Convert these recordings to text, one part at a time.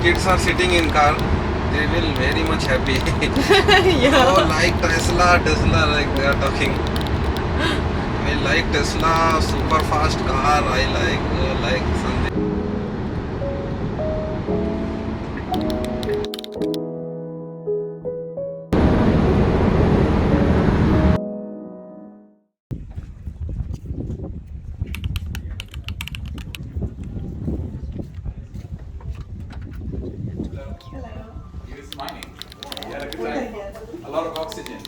kids are sitting in car, they will very much happy. Yeah. Oh, like Tesla, like they are talking. I like Tesla, super fast car. I like something. He was smiling. He had a good time. A lot of oxygen.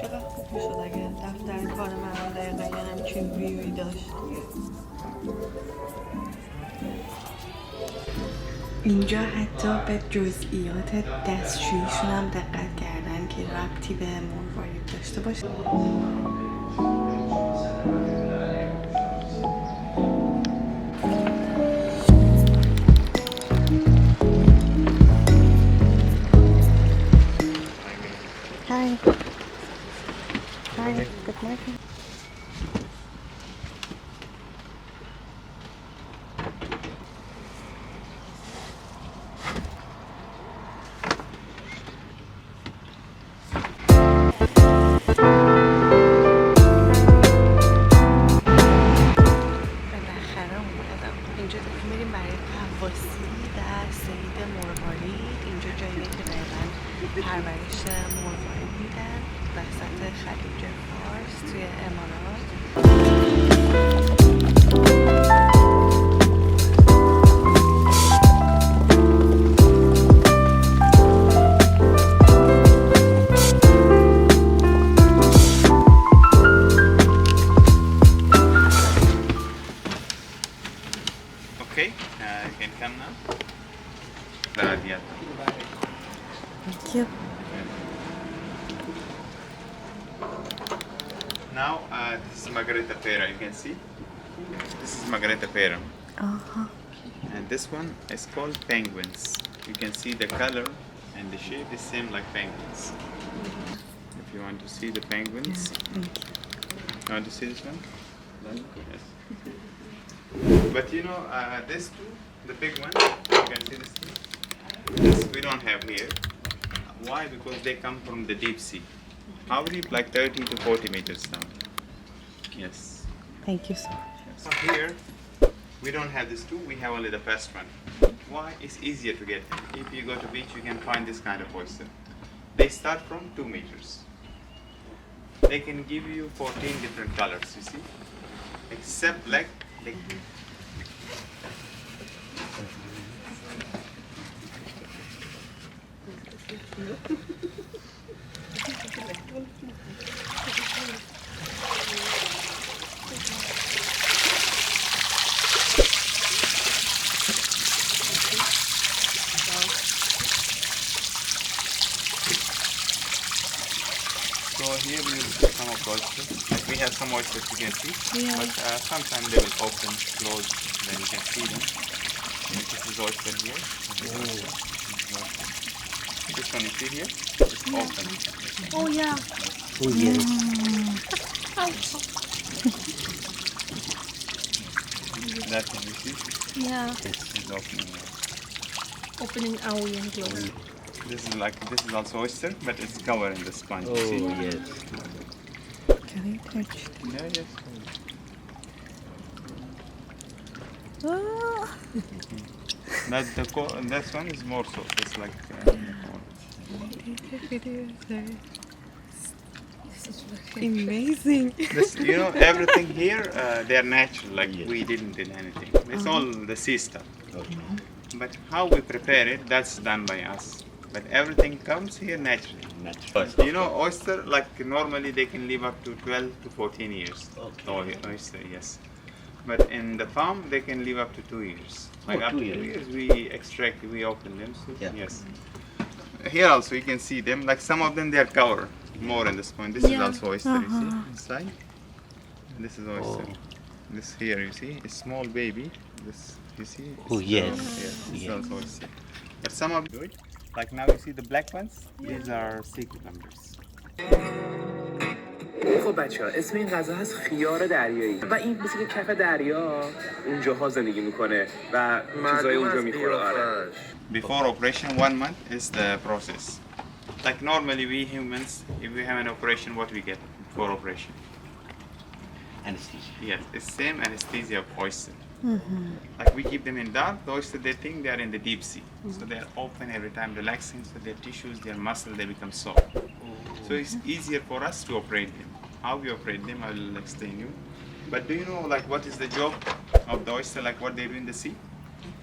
چقدر خوب میشد اگه دفتر کار من دقیقا یه همچین ویوی داشت. اینجا حتی به جزئیات دستشوییشون هم دقت کردن که ربطی به مروارید داشته باشه. Hi. Hi. Good morning. اینجا داریم میریم برای قواصی در سید مروارید. اینجا جاییه که دقیقا پرورش مروارید میدن وسط خلیج فارس توی امارات. Okay, you can come now. Thank you. Now, this is Margarita Pera, you can see. This is Margarita Pera. And this one is called penguins. You can see the color and the shape is same like penguins. If you want to see the penguins. Thank you. You want to see this one? Yes. But you know, this two, the big one, you can see this two. This we don't have here. Why? Because they come from the deep sea. How deep? Like 30 to 40 meters down. Yes. Thank you so much. So here, we don't have this two, we have only the first one. Why? It's easier to get. If you go to beach, you can find this kind of oyster. They start from 2 meters. They can give you 14 different colors, you see? Except like they So here we will see some of the oysters. Like we have some oysters you can see, Yeah. but sometimes they will open, close, then you can see them. Like this is oyster here. This one you see here, it's open. Oh yeah. Oh yes. That one you see Yeah. is opening. Opening out and closing. This is also oyster, but it's covered in the sponge. You see? Oh yes. Can I touch it? Yeah, yes. Oh. This one is more so. It's like. Amazing. This, you know, everything here, they're natural. Like Yes. we didn't do anything. It's all the sea stuff. Okay. But how we prepare it, that's done by us. But everything comes here naturally. Natural. You know, oyster, like normally they can live up to 12 to 14 years. Okay. Oyster, yes. But in the farm, they can live up to 2 years. Like Oh, up 2 to years. 2 years, we extract, we open them. So, Yeah. yes. Here also you can see them. Like some of them, they are covered more in this point. This is Yeah. also oyster. You see inside. This is oyster. This here, you see, a small baby. This, you see? Oh, yes. It's Yes. also oyster. But some of it, like now you see the black ones, these are sea cucumbers. خب بچه ها اسم این غذا هست خیار دریایی و این مثل که کف دریا اونجاها زندگی میکنه و چیزای اونجا میخوره. آره. Before operation, 1 month is the process. Like normally we humans, if we have an operation, what we get before operation? Anesthesia. Yes, it's same anesthesia of oyster. Like we keep them in dark, the oyster they think they are in the deep sea. So they are open every time, relaxing, so their tissues, their muscle, they become soft. So it's easier for us to operate them. How we operate them, I will explain you. But do you know like what is the job of the oyster, like what they do in the sea?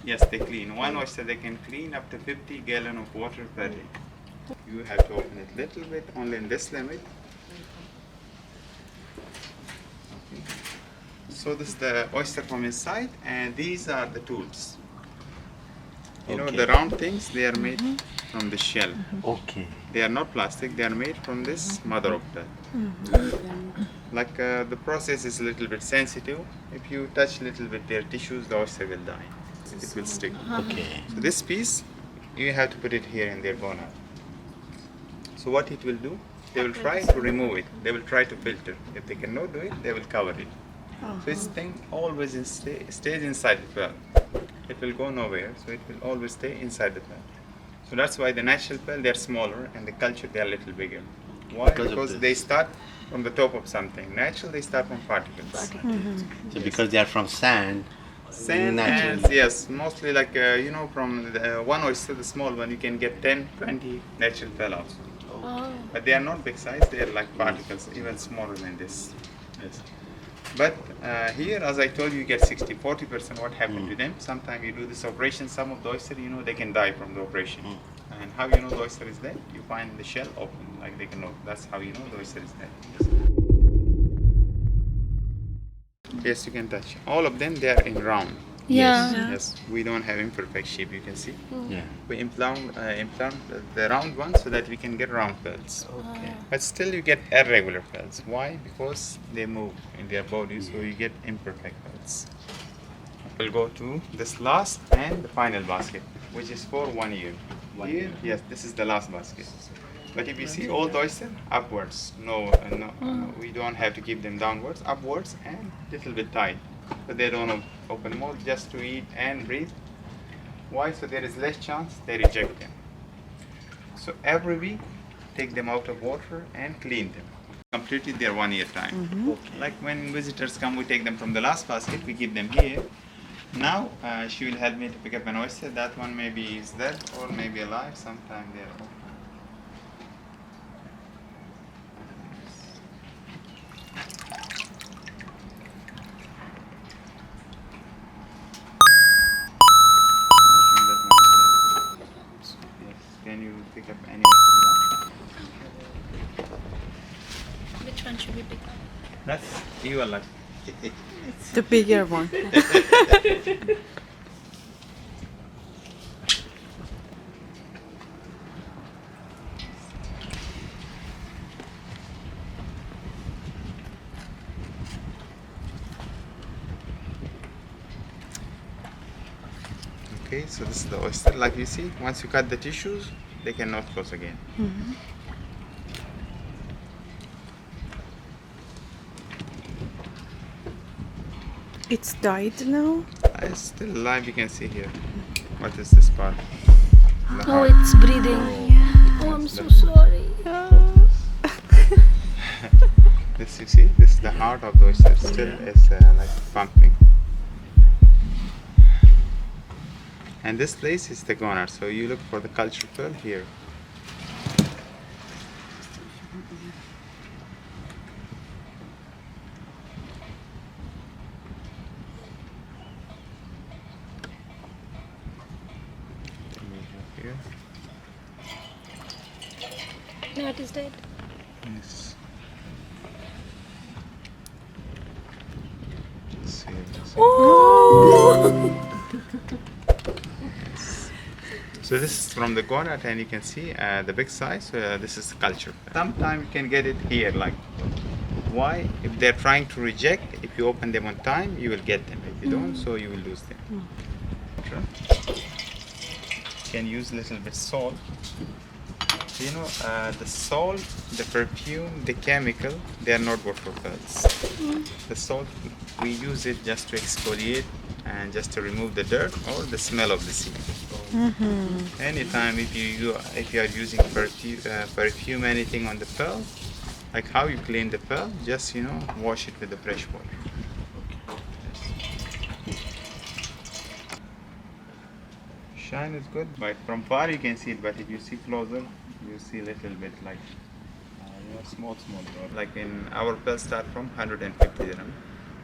Yes, they clean. One oyster they can clean up to 50 gallons of water per day. You have to open it little bit, only in this limit. Okay. So this is the oyster from inside, and these are the tools. You know the round things, they are made from the shell. Okay. They are not plastic, they are made from this mother of pearl. Like the process is a little bit sensitive. If you touch a little bit their tissues, the oyster will die. It will stick. Okay. So this piece, you have to put it here in their gonad. So what it will do, they will try to remove it. They will try to filter. If they cannot do it, they will cover it. So this thing always stays inside the pearl. It will go nowhere, so it will always stay inside the pearl. So that's why the natural pearl, they are smaller, and the culture, they are a little bigger. Why? Because they start from the top of something. Natural, they start from particles. So because they are from sand, Sand natural. and yes, mostly like, you know, from the one oyster, the small one, you can get 10, 20 natural pearl also. But they are not big size, they are like particles, even smaller than this. Yes. But here, as I told you, you get 40% what happened to them. Sometimes you do this operation, some of the oyster, you know, they can die from the operation. And how you know the oyster is dead? You find the shell open, like they can open. That's how you know the oyster is dead. Yes, you can touch. All of them, they are in round. Yeah. Yes, we don't have imperfect shape, you can see. Yeah. We implant the round one so that we can get round pearls. Okay. But still you get irregular pearls. Why? Because they move in their body, so you get imperfect pearls. We'll go to this last and the final basket, which is for 1 year. Here, yes, this is the last basket. But if you see all the oyster, upwards. No, we don't have to keep them downwards, upwards and little bit tight. So they don't open more, just to eat and breathe. Why? So there is less chance they reject them. So every week, take them out of water and clean them. Completely their 1 year time. Like when visitors come, we take them from the last basket, we keep them here. Now she will help me to pick up an oyster. That one maybe is dead or maybe alive. Sometime they are open. Can you pick up any oyster? Which one should we pick up? That's you are lucky. The bigger one. Okay, so this is the oyster. Like you see, once you cut the tissues, they cannot close again. It's died now? It's still alive, you can see here. What is this part? The Oh, heart. it's breathing. Oh, I'm so sorry. This, you see, this is the heart of the oyster. Still is like pumping. And this place is the gonad, so you look for the culture pearl here. Here. No, it is dead. Yes. Let's see, let's see. So this is from the gonad, and you can see the big size. This is culture. Sometimes you can get it here, like Why? If they're trying to reject, if you open them on time, you will get them. If you don't, so you will lose them. Sure. You can use a little bit salt. You know, the salt, the perfume, the chemical, they are not good for pearls. The salt, we use it just to exfoliate and just to remove the dirt or the smell of the seed. Anytime if you are using perfume anything on the pearl, like how you clean the pearl, just wash it with the fresh water. Shine is good, but from far you can see it. But if you see closer, you see a little bit like small. Like in our pearls start from 150 dirham,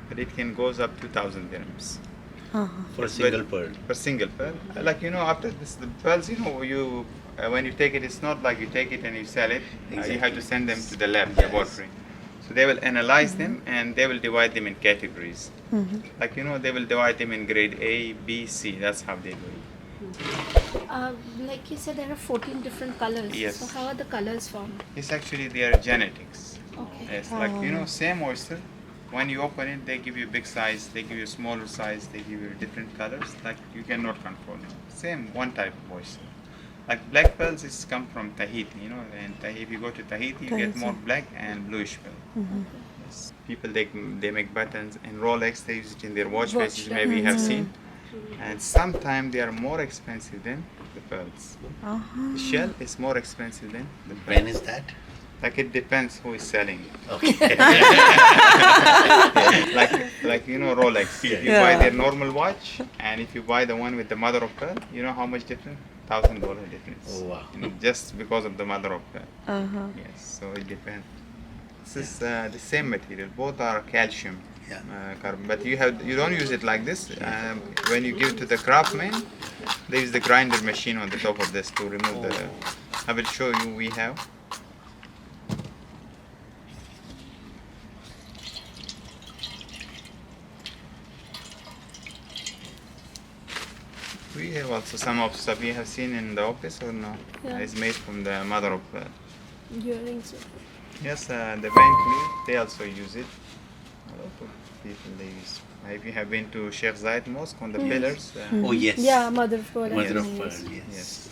but it can goes up to 1,000 dirhams. For a single pearl. For single pearl, like after this, the pearls, you when you take it, it's not like you take it and you sell it. You have to send them to the lab, laboratory. So they will analyze them and they will divide them in categories. Like they will divide them in grade A, B, C. That's how they do it. Like you said, there are 14 different colors. Yes. So how are the colors formed? It's actually their genetics. Okay. Yes, like same oyster. When you open it, they give you big size, they give you smaller size, they give you different colors. Like you cannot control it. Same one type of oyster. Like black pearls is come from Tahiti, and if you go to Tahiti, you get more black and bluish pearl. Yes. People they make buttons and Rolex. They use it in their watch faces. Maybe you have seen. And sometimes they are more expensive than the pearls. The shell is more expensive than the pearl. When is that? Like it depends who is selling it. Okay. like Rolex. If you buy their normal watch and if you buy the one with the mother of pearl, you know how much difference? $1,000 difference. Oh, wow. Just because of the mother of pearl. Yes, so it depends. This is the same material. Both are calcium. Carbon, but you don't use it like this. When you give it to the craftsman, there is the grinder machine on the top of this to remove the. I will show you. We have. We have also some of stuff we have seen in the office or no? Yeah. It's made from the mother of pearl. Earrings. Yes, the bank they also use it. A lot of people they use. If you have been to Sheikh Zayed Mosque on the pillars. Oh yes. Yeah, mother of pearl. Mother of Yes. pearl. Yes. Yes.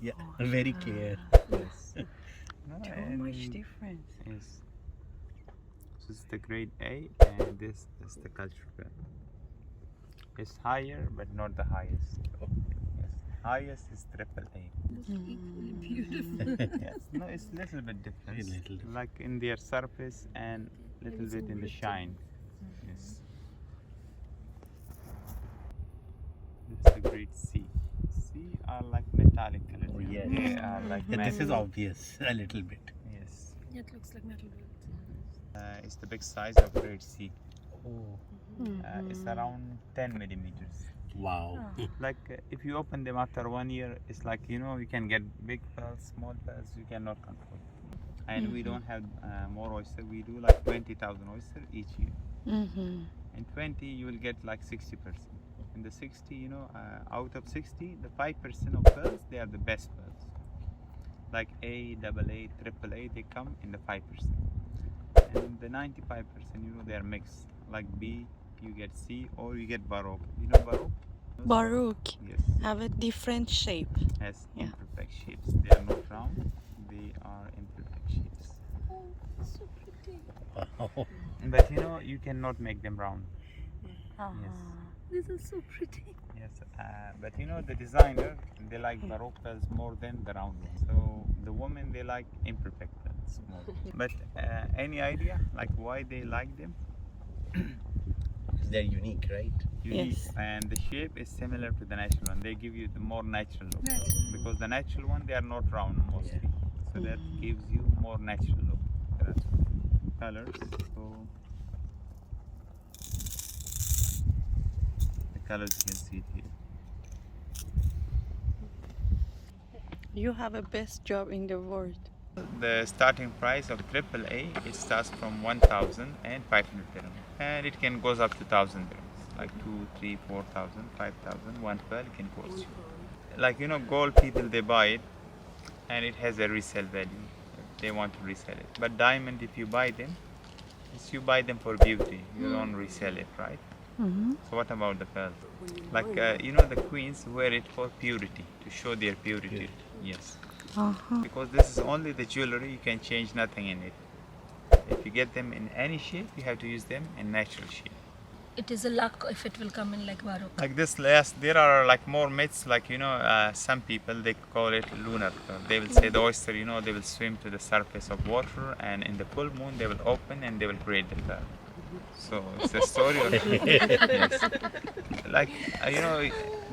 Yeah. Very clear. So much difference. Yes. This is the grade A and this is the culture pearl. It's higher but not the highest. Yes. Highest is AAA. Yes. No, it's a little bit different. Very little different. Like in their surface and little bit in the shine. Yes. This is the grade C. C are like metallic color. Oh, yes. They are like Yeah, this is matte. obvious a little bit. Yes. It looks like metal. It's the big size of grade C. Oh. It's around 10 millimeters. Wow. Like if you open them after 1 year, it's like you can get big pearls, small pearls, you cannot control. And we don't have more oyster. We do like 20,000 oyster each year. In 20, you will get like 60%. In the 60, out of 60, the 5% of pearls they are the best pearls. Like A, AA, AAA, they come in the 5%. And the 95%, they are mixed. Like B, you get C, or you get Baroque. You know Baroque? Baroque Yes. have a different shape. Has Yeah. imperfect shapes. They are not round. They are imperfect shapes. Oh, so pretty. Wow. But you cannot make them round. Yes. This is so pretty. Yes. But the designer, they like Baroque pearls more than the round ones. So the women, they like imperfect pearls more. But any idea like why they like them? They're unique, right? Unique. Yes. And the shape is similar to the natural one. They give you the more natural look. Because the natural one, they are not round mostly. So that gives you more natural look. That's colors. So the colors you can see it here. You have a best job in the world. The starting price of AAA, it starts from 1,500 dirham, and it can goes up to 1,000 dirhams, like 2, 3, 4,000, 5,000. One pearl can cost you. Like gold, people they buy it, and it has a resale value. They want to resell it. But diamond, if you buy them, you buy them for beauty. You don't resell it, right? So what about the pearl? Like the queens wear it for purity, to show their purity. Yes. Because this is only the jewelry, you can change nothing in it. If you get them in any shape, you have to use them in natural shape. It is a luck if it will come in like Baroque. Like this, yes, there are like more myths, like some people they call it lunar. They will say the oyster, they will swim to the surface of water, and in the full moon they will open and they will create the pearl. So it's a story of yes. Like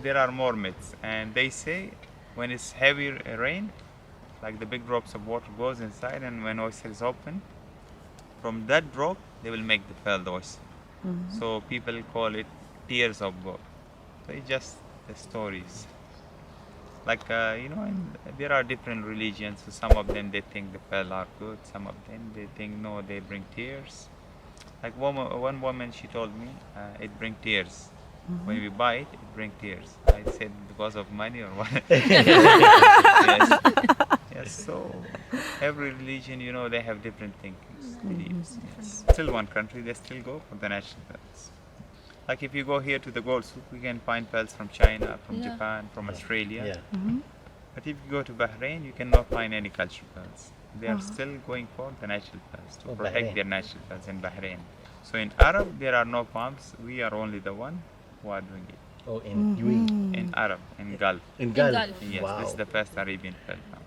there are more myths, and they say when it's heavy rain, like the big drops of water goes inside, and when oyster is open, from that drop they will make the pearl, the oyster. So people call it tears of gold. So it's just the stories. Like there are different religions. So some of them they think the pearl are good. Some of them they think no, they bring tears. Like one woman, she told me it brings tears. When we buy it, it brings tears. I said because of money or what? Yes. Yes. So every religion, they have different thinkings, beliefs. Yes. Still one country, they still go for the natural pearls. Like if you go here to the gold souk, we can find pearls from China, from Japan, from Australia. Yeah. But if you go to Bahrain, you cannot find any cultural pearls. They are still going for the natural pearls to protect Bahrain. their natural pearls in Bahrain. So in Arab, there are no farms. We are only the one who are doing it. Oh, in UAE. In Arab, in Gulf. In Gulf. Gulf. Yes, Wow. this is the first Arabian pearl farm.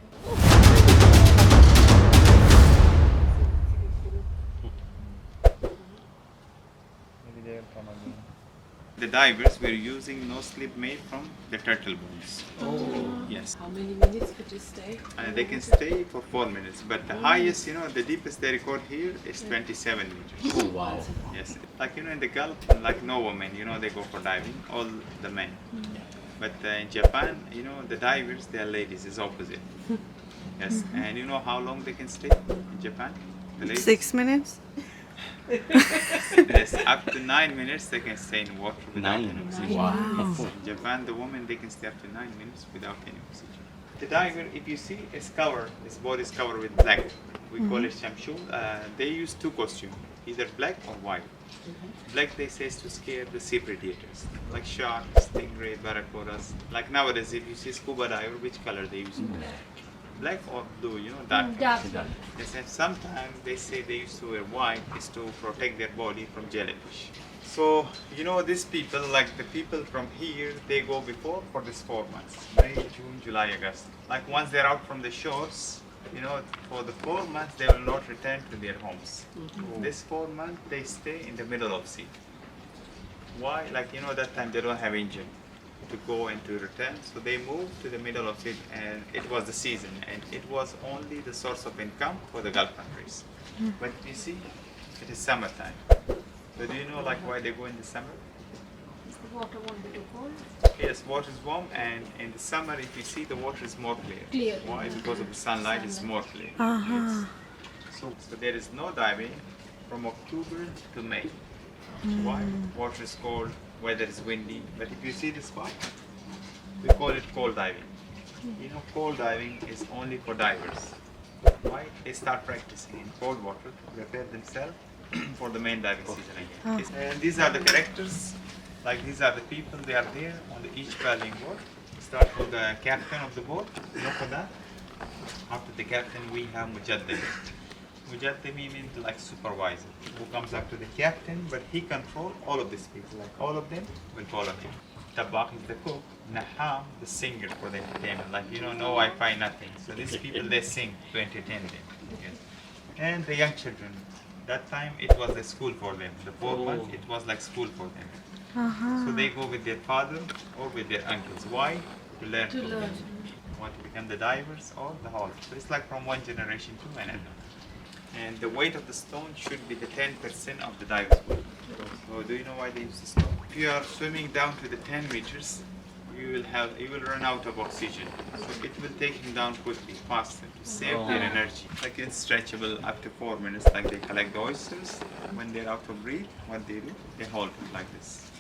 The divers were using no slip made from the turtle bones. Oh. Yes. How many minutes could you stay? They can stay for 4 minutes, but the highest, the deepest they record here is 27 meters. Oh, wow. Yes. Like, in the Gulf, like no women, they go for diving, all the men. But in Japan, the divers, they are ladies, it's opposite. Yes. And you know how long they can stay in Japan? The ladies? 6 minutes? Yes, up to 9 minutes they can stay in water without any oxygen. Wow. In Japan, the woman, they can stay up to 9 minutes without any oxygen. The diver, if you see, is covered, his body is covered with black. We call it shamshul. They use two costumes, either black or white. Black, they say, is to scare the sea predators, like sharks, stingray, barracudas. Like nowadays, if you see scuba diver, which color they use? Black or blue, dark. Dark. Yes, and sometimes they say they used to wear white is to protect their body from jellyfish. So, these people, like the people from here, they go before for this 4 months, May, June, July, August. Like once they're out from the shores, for the 4 months they will not return to their homes. This 4 months they stay in the middle of sea. Why? Like, that time they don't have engine to go and to return, so they moved to the middle of it, and it was the season, and it was only the source of income for the Gulf countries. But you see, it is summertime. So do you know why they go in the summer? The water won't be too cold. Yes, water is warm, and in the summer, if you see, the water is more clear. Clear. Why? Because of the sunlight, it's more clear. Uh-huh. So there is no diving from October to May. Why? Water is cold, weather is windy. But if you see this spot, we call it cold diving. Cold diving is only for divers. Why? They start practicing in cold water to prepare themselves for the main diving season again. And these are the characters. Like these are the people, they are there on each paddling boat. Start with the captain of the boat, for that. After the captain, we have Mujaddid. Mujaddid means like supervisor, who comes up to the captain, but he controls all of these people. Like all of them will follow him. Tabaq is the cook, Naham, the singer for the entertainment. Like, no Wi-Fi, nothing. So these people, they sing to entertain them. Yes. And the young children, that time it was a school for them. The 4 months, it was like school for them. So they go with their father or with their uncles. Why? To learn from them. Want to become the divers or the haulers. So it's like from one generation to another. And the weight of the stone should be the 10% of the diver's weight. So do you know why they use the stone? If you are swimming down to the 10 meters, you will run out of oxygen. So it will take him down quickly, faster, to save their energy. Like it's stretchable up to 4 minutes. Like they collect the oysters. When they're out of breath, what they do, they hold it like this,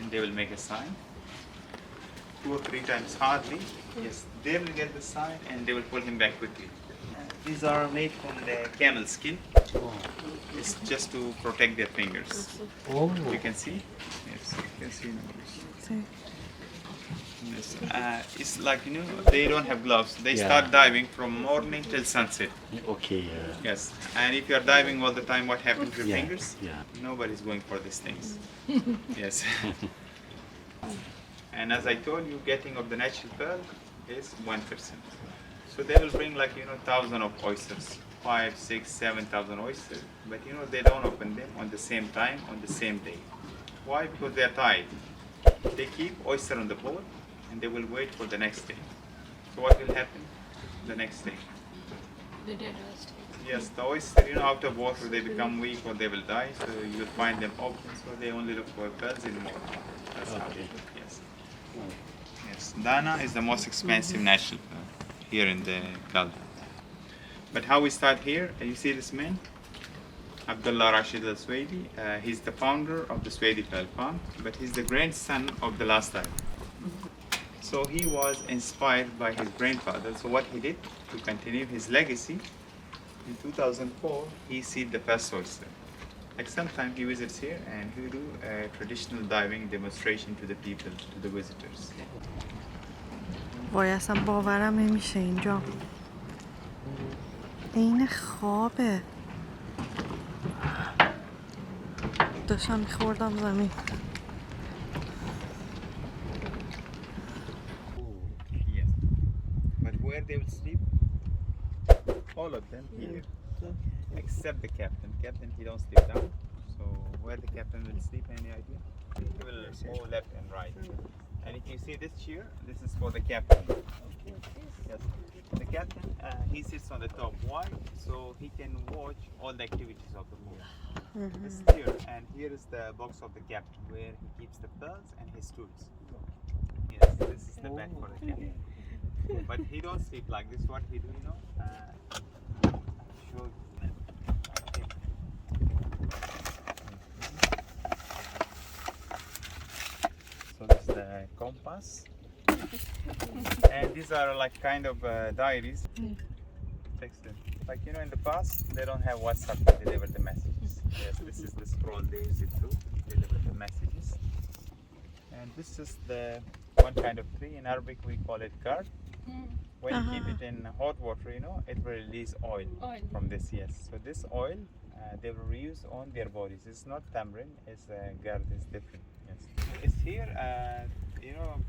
and they will make a sign 2 or 3 times hardly. Yes, they will get the sign and they will pull him back quickly. These are made from the camel skin. It's just to protect their fingers. Oh. You can see. Yes, you can see. Yes. It's like, you know, they don't have gloves. They start diving from morning till sunset. Okay. Yes. And if you are diving all the time, what happens to your fingers? Yeah. Nobody's going for these things. Yes. And as I told you, getting of the natural pearl is 1%. So they will bring like, you know, 1,000 of oysters, 5, 6, 7,000 oysters. But you know, they don't open them on the same time, on the same day. Why? Because they are tied. They keep oyster on the boat and they will wait for the next day. So what will happen the next day? They did rest. Yes, the oyster, you know, out of water they become weak or they will die. So you'll find them open. So they only look for pearls in the morning. That's how they look. Yes. Yes. Dana is the most expensive natural pearl here in the Gulf. But how we start here? You see this man, Abdullah Rashid al-Swedi. He's the founder of the Swedi Pearl Farm, but he's the grandson of the last diver. So he was inspired by his grandfather. So what he did to continue his legacy, in 2004 he seed the first oyster. Like sometimes he visits here and he do a traditional diving demonstration to the people, to the visitors. وای اصلا باورم نمیشه اینجا این خوابه داشتم میخوردم زمین Yes. But where they will sleep? All of them here. Except the captain. Captain, he don't sleep down. So where the captain will sleep, any idea? He will go left and right. And if you see this chair, this is for the captain. Yes. The captain, he sits on the top. Why? So he can watch all the activities of the boat. This here, and here is the box of the captain where he keeps the pearls and his tools. Yes, this is the bed for the captain. But he don't sleep like this. What he do, you know? Show you. So this is the compass. And these are like kind of diaries. Text them. Like, you know, in the past, they don't have WhatsApp to deliver the messages. Yes, this is the scroll they use it to deliver the messages. And this is the one kind of tree. In Arabic, we call it card. When you keep it in hot water, you know, it will release oil from this, yes. So this oil, they will reuse on their bodies. It's not tamarind, it's gourd, it's different, yes. It's here, you know,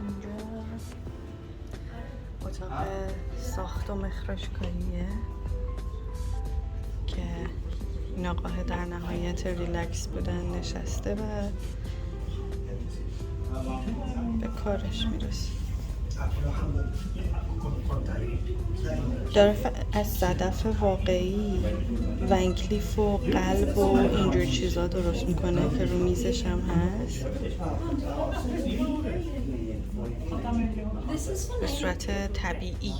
اینجا اتاق ساخت و مخراجکاریه که این آقاه در نهایت ریلکس بودن نشسته و به کارش میرسه داره از صدف واقعی ونکلیف و قلب و اینجور چیزا درست میکنه که رو میزش هم هست به صورت طبیعی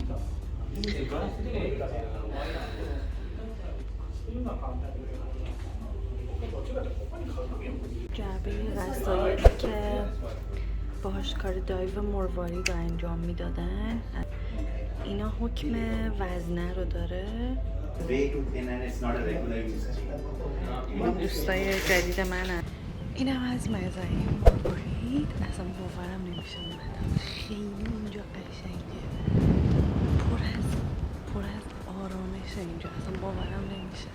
جعبه وسایلی که باهاش کار دایو مروارید رو انجام میدادن اینا حکم وزنه رو داره این دوستای جدید منن اینم از مزرعه مروارید اصلا باورم نمیشه اومدم خیلی اینجا قشنگه پر از آرامش اینجا اصلا باورم نمیشه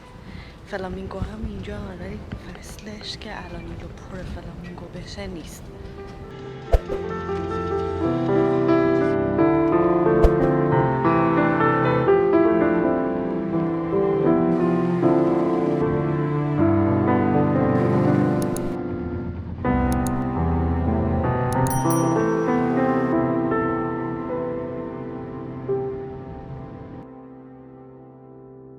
فلامینگو هم اینجا ولی فصلش که الان اینجا پر فلامینگو بشه نیست